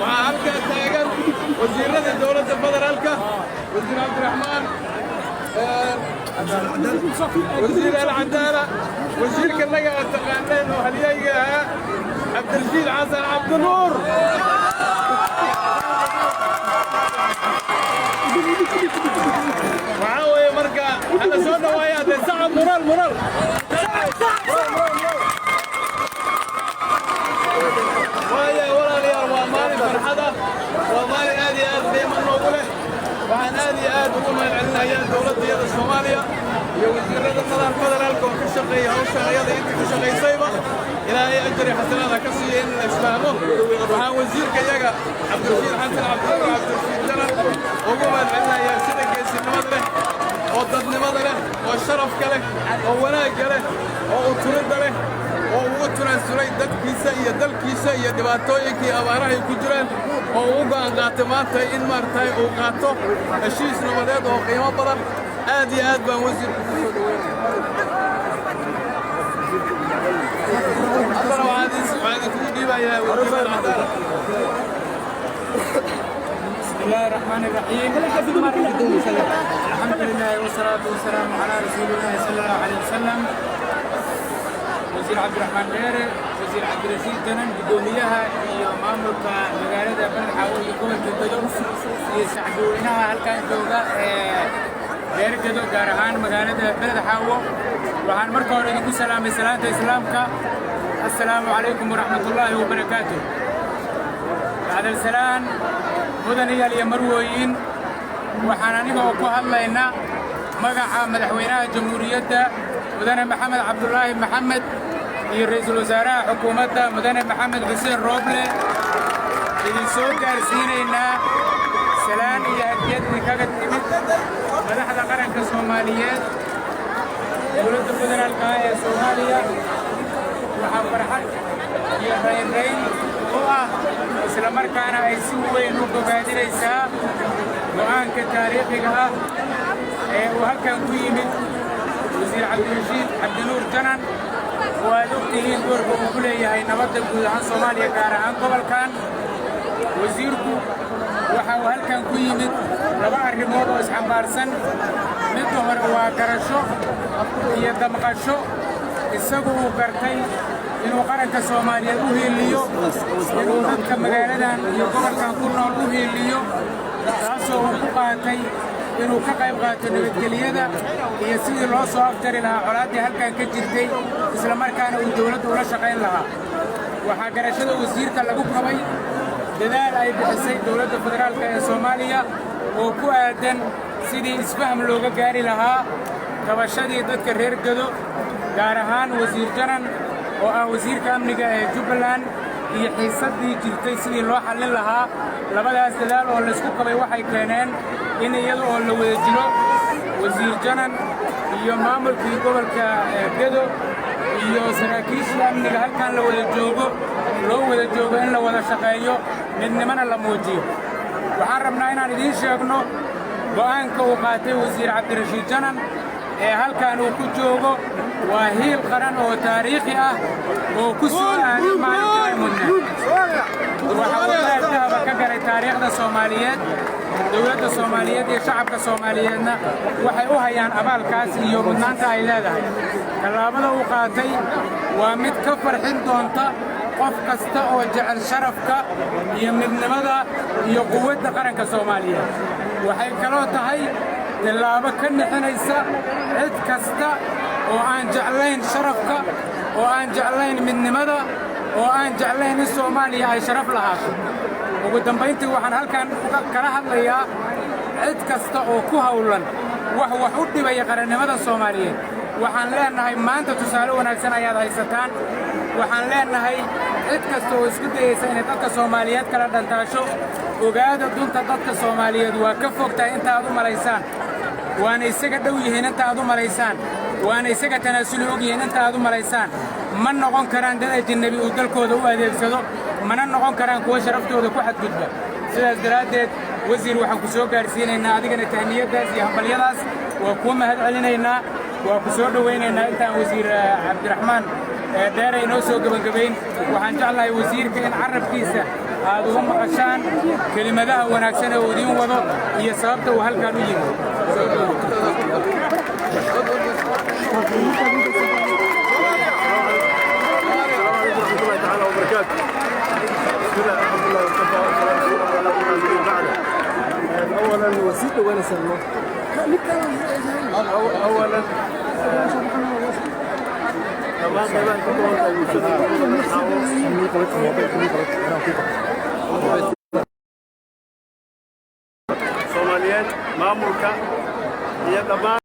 وعالك تاجر وزير الدولة الفدرالكة وزير عبد الرحمن وزير العدالة وزير كلها تقانين وهليا عبد الرشيد حسن عبد النور وعاوي مرقى أنا سونا ويا ده صعب مرال ويا ولا ليال ومالي فرحة ومالي هذه دائما نقوله وعن هذه وما عندنا يا دولة يا الصومالية يا وزير النظام فدرالكم كشقي أو شقي أنت كشقي صيبة إلى أي أجر حسنا كسي إن إسلامه وعن وزير كيجا عبد الرشيد حسن عبد الرشيد جلال وما عندنا يا سيدك يا سيد مدرة وضد مدرة والشرف كله وولاء كله وأطرد له وأطرد سري دك كيسة دل كيسة دباتوي كي أبارة يكجران ووقع قاتمات إن مرتاي وقاتو الشيء نمدد وقيمة بدل آدي بموزن الله وعادي كودي بيا ورفع العدالة بسم الله الرحمن الرحيم الحمد لله والصلاة والسلام على رسول الله صلى الله عليه وسلم وزير عبد الرحمن ديري وزير عبد الرشيد جنن قدوميها مامورك مقالة بلد حاوي يكون كدو يساعدونها هل كان جوغا ديري كدو قارهان مقالة بلد حاوي وحان مركور يقول سلام صلاة إسلامك السلام عليكم ورحمة الله وبركاته هذا السلام مدنية اليمرويين وحنانيها وكوها اللينا مقع مدحوينها جمهورية مدن محمد عبد الله محمد رئيس الوزراء حكومته مدن محمد حسين روبلي اللي سوق كارسينينا سلام يا هديت نكاكت تمت مدحنا قرن كصوماليات دولة الفدرالية يا صوماليا وحفرحت يا رين هو إسلام مركانا يسوي نوكو بادر إسحاق وعن كتاريخها وهل كان قيمة وزير عبد الرشيد عبد النور جنن ودكتين دوركم كلية هي نبض عن صوماليا كارهان قبل كان وزيركم وهل كان قيمة ربع الرموض وإسحام بارسن مدهر وكرشو هي دمقشو السبب قرتي إنه قرن كصوماليا أوهي الليو إنه ضد مقالدان يقبل كان كلنا أوهي الليو تاسو قاتي inuu ka qayb qaato nabadgelyada iyo sidii loo soo aftari lahaa colaadii halkan ka jirtay isla markaana uu dawladda ula shaqayn lahaa waxaa garashada wasiirka lagu qabay dadaal ay bixisay dawladda federaalka ee Soomaaliya oo ku aadan sidii isfaham looga gaari lahaa qabashadii dadka reer Gado gaar ahaan wasiir Janan oo ah wasiirka amniga ee Jubbaland iyo xiisadii jirtay sidii loo xallin lahaa labadaas dadaal oo la isku qabay waxay keeneen in iyadoo la wada jiro wasiir Janan iyo maamulkii gobolka Gado iyo saraakiisha amniga halkan la wada joogo in la wada shaqeeyo midnimana la muujiyo waxaan rabnaa inaan idiin sheegno go'aanka uu qaatay wasiir Cabdirashiid Janan ee halkan uu ku joogo waa hiil qaran oo taariikhi ah oo ku soo aaday maalinta mudnaan waxa uu taariikhda ka galay taariikhda Soomaaliyeed dawladda Soomaaliyeed iyo shacabka Soomaaliyeedna waxay u hayaan abaalkaas iyo mudnaanta ay leedahay talaabada uu qaatay waa mid ka farxin doonta qof kasta oo jecel sharafka iyo midnimada iyo quwadda qaranka Soomaaliyeed waxay kaloo tahay talaabo ka nixinaysa cid kasta oo aan jeclayn sharafka oo aan jeclayn midnimada oo aan jeclayn in Soomaaliya ay sharaf lahaato ugu dambeyntii waxaan halkan kala hadlayaa cid kasta oo ku hawlan wax u dhibaya qarannimada Soomaaliyeed waxaan leenahay maanta tusaale wanaagsan ayaad haysataan waxaan leenahay cid kasta oo isku dayaysa inay dadka Soomaaliyeed kala dhantaasho ogaada dunta dadka Soomaaliyeed waa ka fogtahay inta aad u malaysaan waana isaga dhow yihiin inta aad u malaysaan waana isaga tanaasuli og yihiin inta aad u malaysaan ma noqon karaan dad ajnabi oo dalkooda u adeegsado mana noqon karaan kuwa sharaftooda ku xadgudba sidaas daraaddeed wasiir waxaan ku soo gaarsiinaynaa adigana tahniyadaas iyo hambalyadaas waa kuwa mahad celinaynaa waa ku soo dhawaynaynaa intaan wasiir Cabdiraxmaan dheere inoo soo gabagabayn waxaan jeclahay wasiirka in carabkiisa aad uga maqashaan kelimadaha wanaagsan ee uu idiin wado iyo sababta uu halkan u yimid. أولاً وسيلة وين سلمى؟ أولاً Somaliyeed maamulka iyo dhammaan